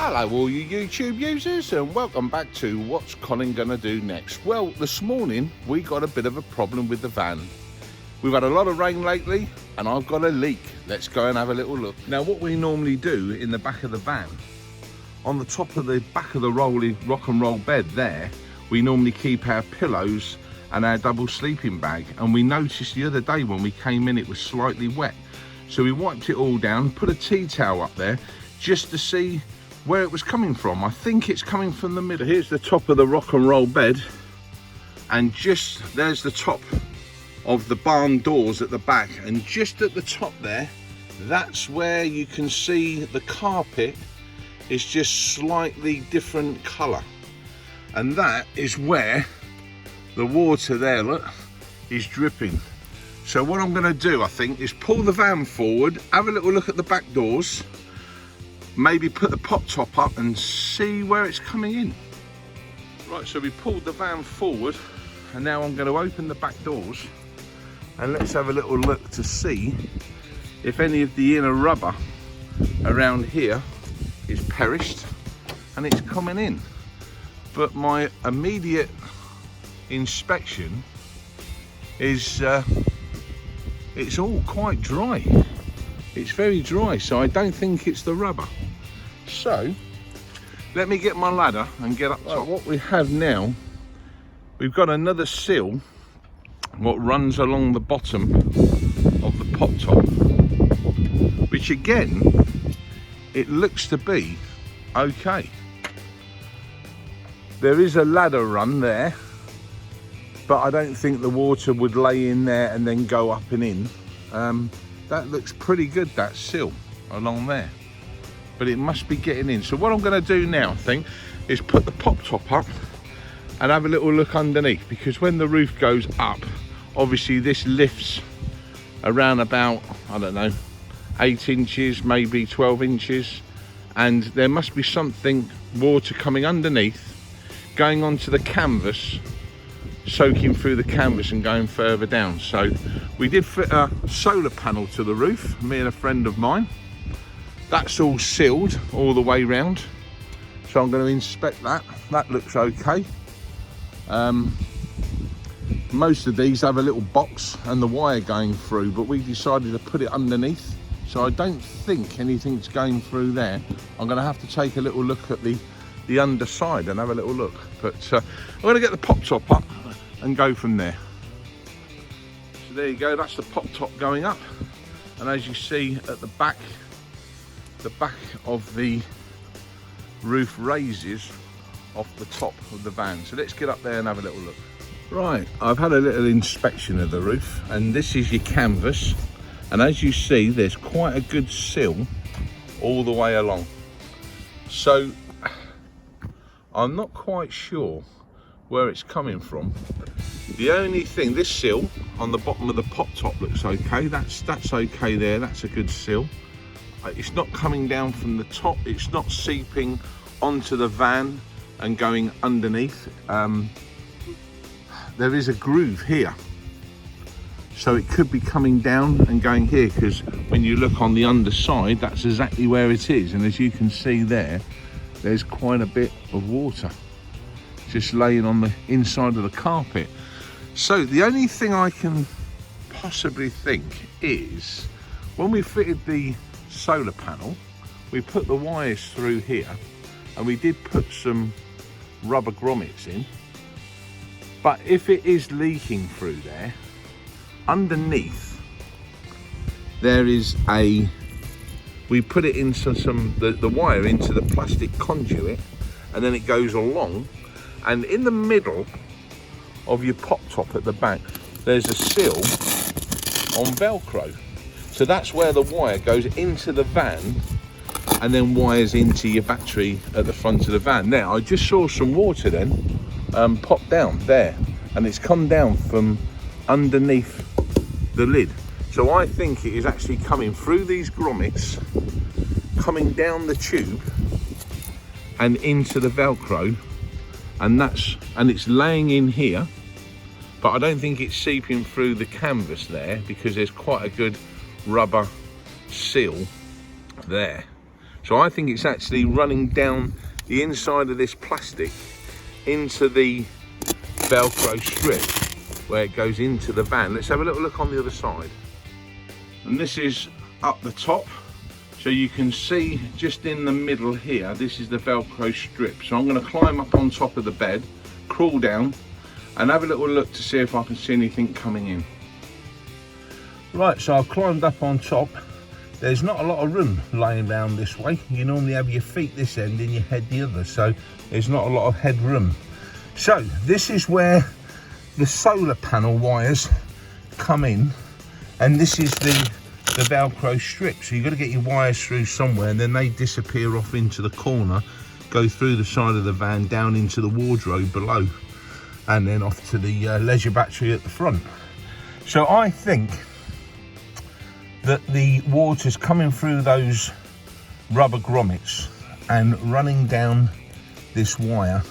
Hello all you YouTube users and welcome back to What's Colin Gonna Do Next. Well, this morning we got a bit of a problem with the van. We've had a lot of rain lately and I've got a leak. Let's go and have a little look. Now what we normally do in the back of the van, on the top of the back of the rolling rock and roll bed there, we normally keep our pillows and our double sleeping bag, and we noticed the other day when we came in it was slightly wet. So we wiped it all down, put a tea towel up there just to see where it was coming from. I think it's coming from the middle. Here's the top of the rock and roll bed, and just there's the top of the barn doors at the back, and just at the top there, that's where you can see the carpet is just slightly different colour, and that is where the water there, look, is dripping. So what I'm going to do, I think, is pull the van forward, have a little look at the back doors, maybe put the pop top up and see where it's coming in. Right, so we pulled the van forward and now I'm going to open the back doors and let's have a little look to see if any of the inner rubber around here is perished and it's coming in. But my immediate inspection is it's all quite dry. It's very dry, so I don't think it's the rubber. So let me get my ladder and get up top. What we have now, we've got another sill what runs along the bottom of the pop top, which again, it looks to be okay. There is a ladder run there, but I don't think the water would lay in there and then go up and in. That looks pretty good, that sill along there, but it must be getting in. So what I'm going to do now, I think, is put the pop top up and have a little look underneath, because when the roof goes up, obviously this lifts around about, I don't know, 8 inches, maybe 12 inches, and there must be something, water coming underneath, going onto the canvas, soaking through the canvas and going further down. So we did fit a solar panel to the roof, me and a friend of mine. That's all sealed all the way round, so I'm going to inspect that. That looks okay. Most of these have a little box and the wire going through, but we decided to put it underneath, so I don't think anything's going through there. I'm going to have to take a little look at the underside and have a little look, but I'm going to get the pop top up and go from there. So there you go, that's the pop top going up, and as you see at the back of the roof raises off the top of the van. So let's get up there and have a little look. Right, I've had a little inspection of the roof, and this is your canvas, and as you see there's quite a good sill all the way along. So I'm not quite sure where it's coming from. The only thing, this sill on the bottom of the pop top looks okay. That's okay there, that's a good sill. It's not coming down from the top, it's not seeping onto the van and going underneath. There is a groove here, so it could be coming down and going here, because when you look on the underside, that's exactly where it is, and as you can see there, there's quite a bit of water just laying on the inside of the carpet. So the only thing I can possibly think is, when we fitted the solar panel, we put the wires through here, and we did put some rubber grommets in, but if it is leaking through there, underneath there is we put it into the wire into the plastic conduit, and then it goes along, and in the middle of your pop top at the back there's a sill on Velcro, so that's where the wire goes into the van and then wires into your battery at the front of the van. Now I just saw some water then pop down there, and it's come down from underneath the lid, so I think it is actually coming through these grommets, coming down the tube and into the Velcro, and it's laying in here, but I don't think it's seeping through the canvas there, because there's quite a good rubber seal there. So I think it's actually running down the inside of this plastic into the Velcro strip where it goes into the van. Let's have a little look on the other side. And this is up the top. So you can see just in the middle here, this is the Velcro strip. So I'm going to climb up on top of the bed, crawl down and have a little look to see if I can see anything coming in. Right, so I've climbed up on top. There's not a lot of room laying down this way. You normally have your feet this end and your head the other, so there's not a lot of headroom. So this is where the solar panel wires come in, and this is the Velcro strip. So you've got to get your wires through somewhere, and then they disappear off into the corner, go through the side of the van, down into the wardrobe below, and then off to the leisure battery at the front. So I think that the water's coming through those rubber grommets and running down this wire,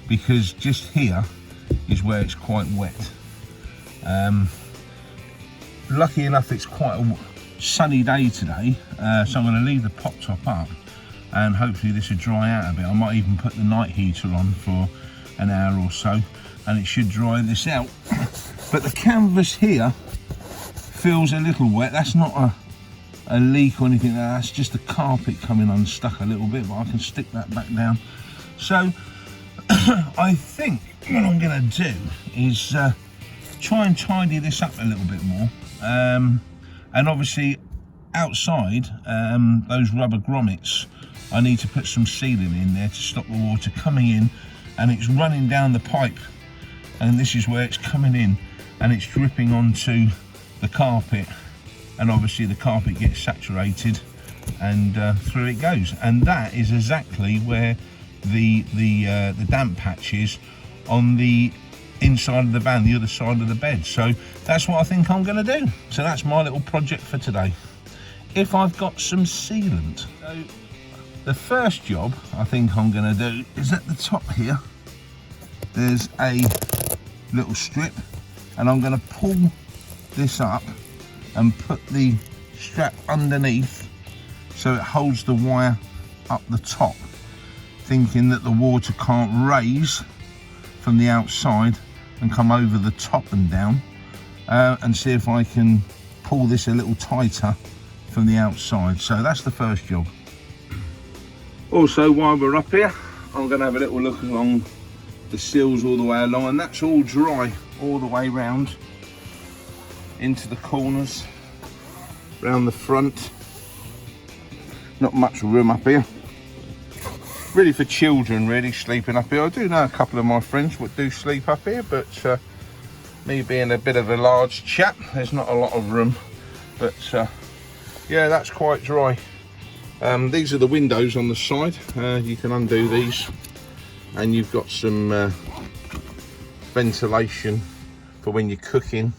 because just here is where it's quite wet. Lucky enough it's quite a sunny day today, so I'm going to leave the pop top up and hopefully this will dry out a bit. I might even put the night heater on for an hour or so and it should dry this out. But the canvas here feels a little wet. That's not a leak or anything, that's just the carpet coming unstuck a little bit, but I can stick that back down. So I think what I'm going to do is try and tidy this up a little bit more, and obviously outside those rubber grommets I need to put some sealing in there to stop the water coming in, and it's running down the pipe, and this is where it's coming in and it's dripping onto the carpet, and obviously the carpet gets saturated and through it goes, and that is exactly where the damp patch is on the inside of the van, the other side of the bed. So that's what I think I'm going to do. So that's my little project for today, if I've got some sealant. So the first job I think I'm going to do is at the top here there's a little strip, and I'm going to pull this up and put the strap underneath so it holds the wire up the top, thinking that the water can't raise from the outside and come over the top and down, and see if I can pull this a little tighter from the outside. So that's the first job. Also, while we're up here, I'm going to have a little look along the sills all the way along, and that's all dry all the way round into the corners, round the front. Not much room up here, really for children really sleeping up here. I do know a couple of my friends would do sleep up here, but me being a bit of a large chap, there's not a lot of room. But yeah, that's quite dry. These are the windows on the side. You can undo these and you've got some ventilation for when you're cooking.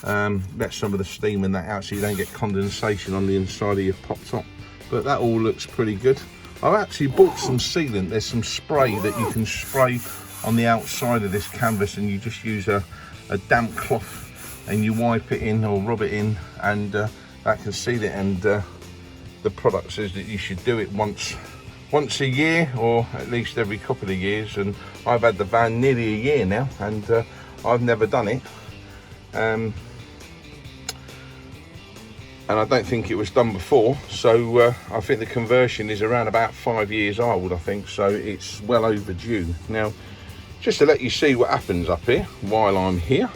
Let some of the steam and that out so you don't get condensation on the inside of your pop top. But that all looks pretty good. I've actually bought some sealant. There's some spray that you can spray on the outside of this canvas, and you just use a damp cloth and you wipe it in or rub it in, and that can seal it. And the product says that you should do it once a year, or at least every couple of years, and I've had the van nearly a year now and I've never done it. And I don't think it was done before, so I think the conversion is around about 5 years old, I think, so it's well overdue. Now, just to let you see what happens up here while I'm here,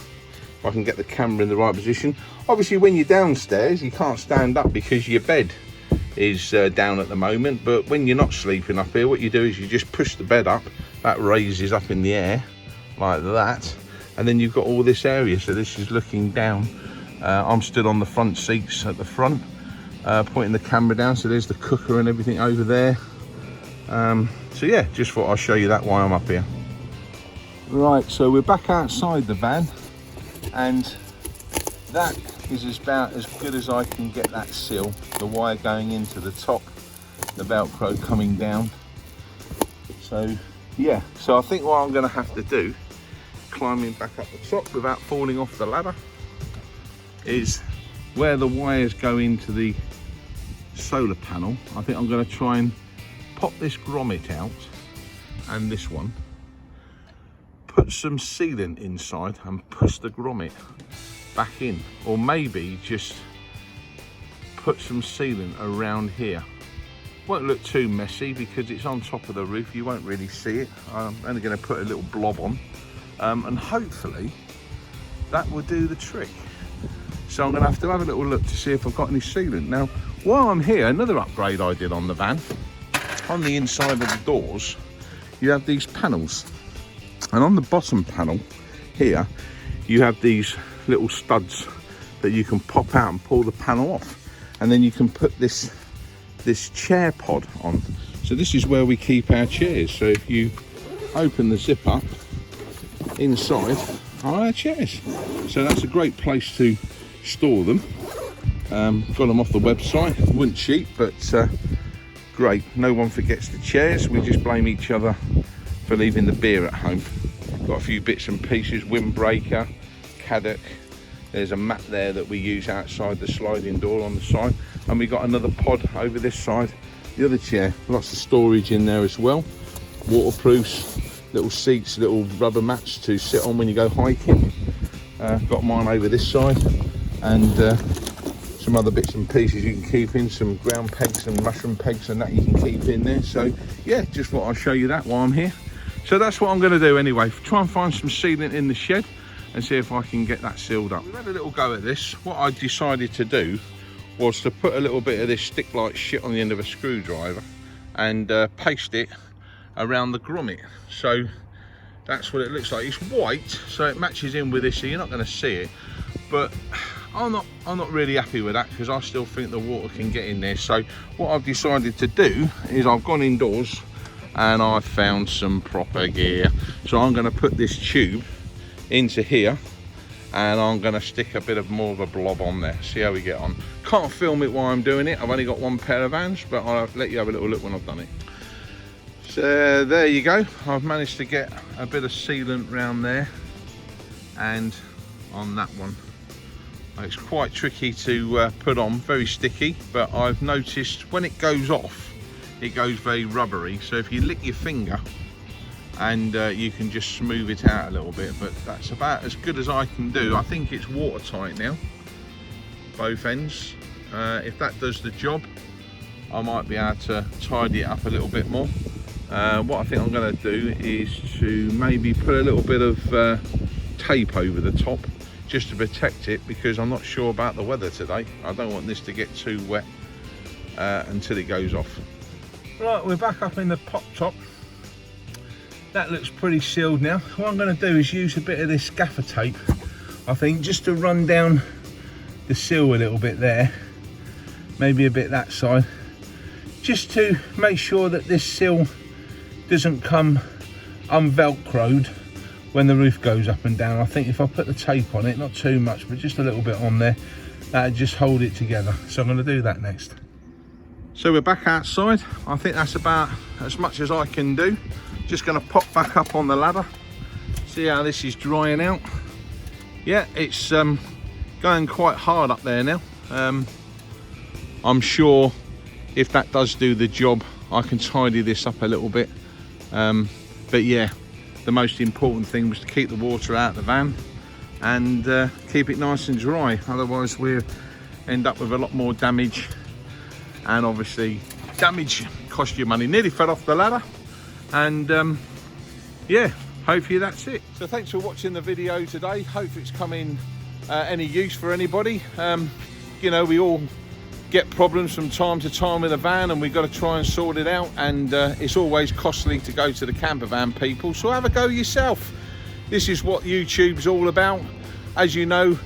if I can get the camera in the right position. Obviously when you're downstairs you can't stand up because your bed is down at the moment, but when you're not sleeping up here, what you do is you just push the bed up, that raises up in the air like that, and then you've got all this area. So this is looking down. I'm stood on the front seats at the front, pointing the camera down, so there's the cooker and everything over there. So yeah, just thought I'd show you that while I'm up here. Right, so we're back outside the van, and that is about as good as I can get that seal. The wire going into the top, the Velcro coming down. So yeah, so I think what I'm going to have to do, climbing back up the top without falling off the ladder, is where the wires go into the solar panel, I think I'm going to try and pop this grommet out and this one, put some sealant inside and push the grommet back in, or maybe just put some sealant around here. Won't look too messy because it's on top of the roof, you won't really see it. I'm only going to put a little blob on, and hopefully that will do the trick. So I'm going to have a little look to see if I've got any sealant. Now, while I'm here, another upgrade I did on the van, on the inside of the doors, you have these panels. And on the bottom panel here, you have these little studs that you can pop out and pull the panel off. And then you can put this chair pod on. So this is where we keep our chairs. So if you open the zip up, inside are our chairs. So that's a great place to store them. Got them off the website, wouldn't cheap, but great. No one forgets the chairs, we just blame each other for leaving the beer at home. Got a few bits and pieces, windbreaker, caddock. There's a mat there that we use outside the sliding door on the side, and we got another pod over this side, the other chair. Lots of storage in there as well, waterproofs, little seats, little rubber mats to sit on when you go hiking. Got mine over this side, and some other bits and pieces you can keep in, some ground pegs and mushroom pegs and that you can keep in there. So yeah, just thought I'd show you that while I'm here. So that's what I'm going to do anyway, try and find some sealant in the shed and see if I can get that sealed up. We've had a little go at this. What I decided to do was to put a little bit of this stick like shit on the end of a screwdriver and paste it around the grommet. So that's what it looks like. It's white, so it matches in with this, so you're not going to see it, but I'm not really happy with that because I still think the water can get in there. So what I've decided to do is I've gone indoors and I've found some proper gear. So I'm going to put this tube into here and I'm going to stick a bit of more of a blob on there, see how we get on. Can't film it while I'm doing it, I've only got one pair of hands, but I'll let you have a little look when I've done it. So there you go, I've managed to get a bit of sealant around there and on that one. It's quite tricky to put on, very sticky, but I've noticed when it goes off, it goes very rubbery. So if you lick your finger and you can just smooth it out a little bit, but that's about as good as I can do. I think it's watertight now, both ends. If that does the job, I might be able to tidy it up a little bit more. What I think I'm going to do is to maybe put a little bit of tape over the top just to protect it, because I'm not sure about the weather today. I don't want this to get too wet until it goes off. Right, we're back up in the pop top. That looks pretty sealed now. What I'm going to do is use a bit of this gaffer tape, I think, just to run down the seal a little bit there, maybe a bit that side, just to make sure that this seal doesn't come unvelcroed when the roof goes up and down. I think if I put the tape on it, not too much, but just a little bit on there, that'd just hold it together. So I'm going to do that next. So we're back outside. I think that's about as much as I can do. Just going to pop back up on the ladder, see how this is drying out. Yeah, it's going quite hard up there now. I'm sure if that does do the job, I can tidy this up a little bit. But yeah, the most important thing was to keep the water out of the van and keep it nice and dry. Otherwise we'll end up with a lot more damage, and obviously damage costs you money. Nearly fell off the ladder, and yeah, hopefully that's it. So thanks for watching the video today. Hope it's come in any use for anybody. You know, we all get problems from time to time with a van, and we've got to try and sort it out, and it's always costly to go to the camper van people, so have a go yourself. This is what YouTube's all about. As you know,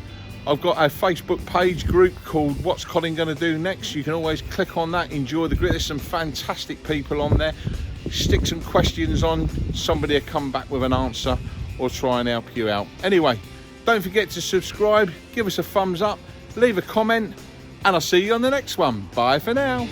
I've got a Facebook page group called What's Colin Gonna Do Next. You can always click on that, enjoy the group. There's some fantastic people on there. Stick some questions on, somebody will come back with an answer or try and help you out. Anyway, don't forget to subscribe, give us a thumbs up, leave a comment, and I'll see you on the next one. Bye for now.